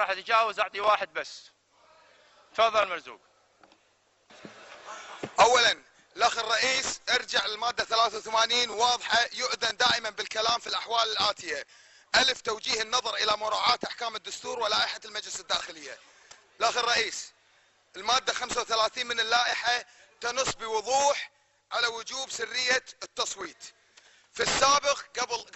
واحد يجاوز اعطي واحد بس. تفضل مرزوق. اولا الاخ الرئيس ارجع للماده 83 واضحه، يؤذن دائما بالكلام في الاحوال الاتيه: الف توجيه النظر الى مراعاه احكام الدستور ولائحه المجلس الداخليه. الاخ الرئيس، الماده 35 من اللائحه تنص بوضوح على وجوب سريه التصويت. في السابق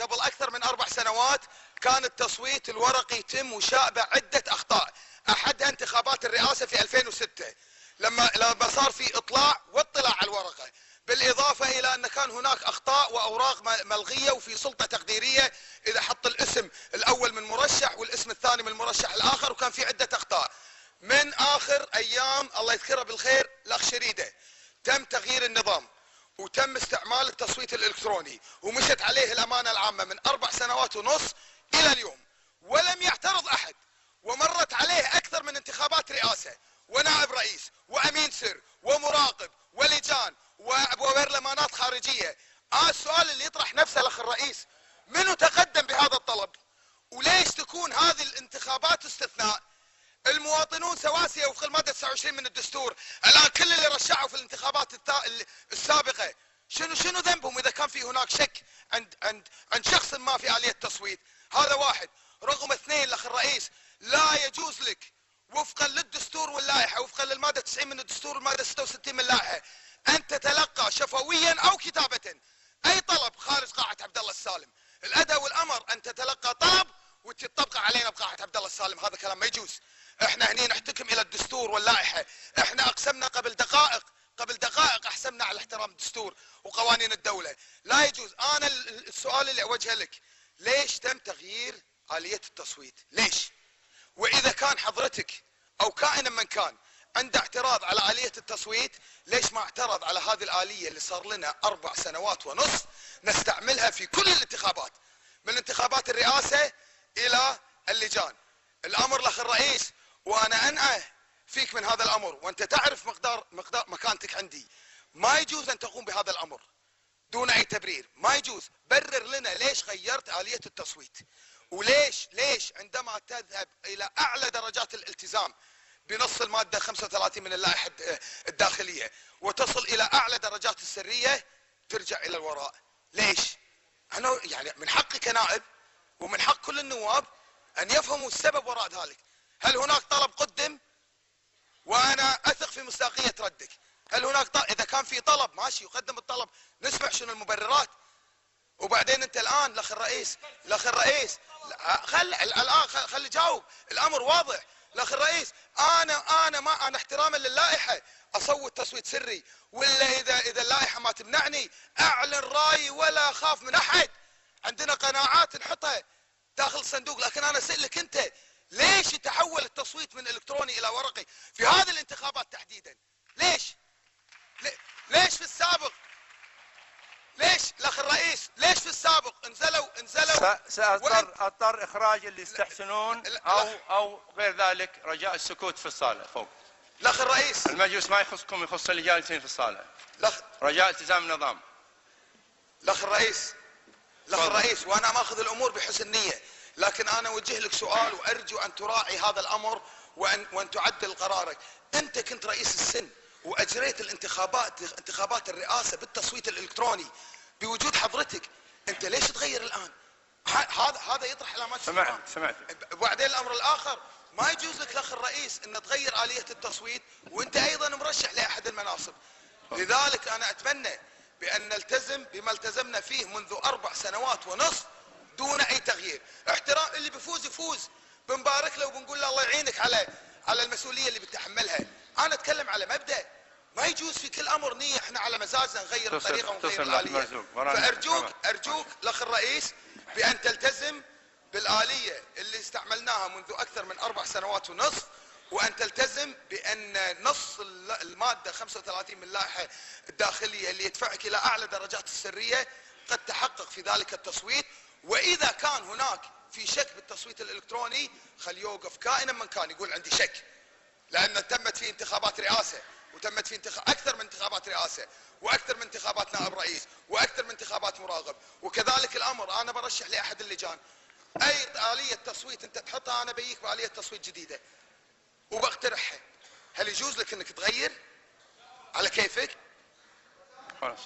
قبل اكثر من 4 سنوات كان التصويت الورقي يتم وشابه عده اخطاء، احدها انتخابات الرئاسه في 2006 لما صار في اطلاع واطلاع على الورقه، بالاضافه الى ان كان هناك اخطاء واوراق ملغيه وفي سلطه تقديريه اذا حط الاسم الاول من مرشح والاسم الثاني من المرشح الاخر، وكان في عده اخطاء. من اخر ايام الله يذكره بالخير الاخ شريده تم تغيير النظام وتم استعمال التصويت الالكتروني ومشت عليه الامانه العامه من 4 سنوات ونص الى اليوم ولم يعترض احد، ومرت عليه اكثر من انتخابات رئاسه ونائب رئيس وامين سر ومراقب ولجان وبرلمانات خارجيه. السؤال اللي يطرح نفسه الاخ الرئيس: منو تقدم بهذا الطلب؟ وليش تكون هذه الانتخابات استثناء؟ المواطنون سواسية وفق المادة 29 من الدستور. الآن كل اللي رشحوا في الانتخابات السابقة شنو ذنبهم إذا كان في هناك شك عند شخص ما في آلية التصويت؟ هذا واحد. رقم 2 الأخ الرئيس، لا يجوز لك وفقا للدستور واللائحة، وفقا للمادة 90 من الدستور والمادة 66 من اللائحة، أن تتلقى شفويا أو كتابة أي طلب خارج قاعة عبد الله السالم. الأداء والأمر أن تتلقى طلب وتطبق علينا بقاعة عبد الله السالم، هذا كلام ما يجوز. احنا هني نحتكم الى الدستور واللائحه، احنا اقسمنا قبل دقائق احسمنا على احترام الدستور وقوانين الدوله، لا يجوز. انا السؤال اللي اوجهه لك: ليش تم تغيير اليه التصويت؟ ليش؟ واذا كان حضرتك او كائنا من كان عنده اعتراض على اليه التصويت، ليش ما اعترض على هذه الاليه اللي صار لنا 4 سنوات ونص نستعملها في كل الانتخابات، من انتخابات الرئاسه الى اللجان؟ الامر الاخ الرئيس، وانا انأى فيك من هذا الامر وانت تعرف مقدار مكانتك عندي، ما يجوز ان تقوم بهذا الامر دون اي تبرير، ما يجوز. برر لنا ليش غيرت آلية التصويت، وليش عندما تذهب الى اعلى درجات الالتزام بنص المادة 35 من اللائحة الداخلية وتصل الى اعلى درجات السرية ترجع الى الوراء؟ ليش؟ انا يعني من حقي كنائب ومن حق كل النواب ان يفهموا السبب وراء ذلك. هل هناك طلب قدم وانا اثق في مصداقية ردك؟ هل هناك طلب؟ اذا كان في طلب ماشي يقدم الطلب، نسمع شنو المبررات. وبعدين انت الان الاخ الرئيس خلي جاوب، الامر واضح. الاخ الرئيس، انا احتراما للائحه اصوت تصويت سري، ولا اذا اللائحه ما تمنعني اعلن رايي ولا اخاف من احد. عندنا قناعات نحطها داخل الصندوق، لكن انا اسالك انت: ليش يتحول التصويت من الكتروني الى ورقي في هذه الانتخابات تحديدا؟ ليش في السابق؟ ليش الاخ الرئيس؟ ليش في السابق انزلوا سأضطر اخراج اللي يستحسنون او غير ذلك، رجاء السكوت في الصالة فوق. الاخ الرئيس، المجلس ما يخصكم، يخص اللي جالسين في الصالة. رجاء التزام النظام. الاخ الرئيس، وانا ماخذ الامور بحسن نية، لكن انا اوجه لك سؤال وارجو ان تراعي هذا الامر وان تعدل قرارك. انت كنت رئيس السن واجريت انتخابات الرئاسه بالتصويت الالكتروني بوجود حضرتك، انت ليش تغير الان؟ هذا يطرح علامات استفهام. سمعت. وبعدين الامر الاخر، ما يجوز لك الاخ الرئيس ان تغير اليه التصويت وانت ايضا مرشح لاحد المناصب. لذلك انا اتمنى بان نلتزم بما التزمنا فيه منذ 4 سنوات ونصف دون اي تغيير. احترام اللي بيفوز يفوز، بنبارك له وبنقول له الله يعينك على المسؤوليه اللي بتحملها. انا اتكلم على مبدا، ما يجوز في كل امر نيه احنا على مزاجنا نغير الطريقه ونغير الاليه. فارجوك الاخ الرئيس بان تلتزم بالاليه اللي استعملناها منذ اكثر من 4 سنوات ونصف، وان تلتزم بان نص الماده 35 من اللائحه الداخليه اللي يدفعك الى اعلى درجات السريه قد تحقق في ذلك التصويت. واذا كان هناك في شك بالتصويت الالكتروني خل يوقف كائنا من كان يقول عندي شك، لان تمت في انتخابات رئاسه وتمت في اكثر من انتخابات رئاسه واكثر من انتخابات نائب رئيس واكثر من انتخابات مراقب، وكذلك الامر انا برشح لاحد اللجان. اي آلية تصويت انت تحطها انا بيك بآلية تصويت جديدة وبقترحها. هل يجوز لك انك تغير على كيفك؟ خلاص.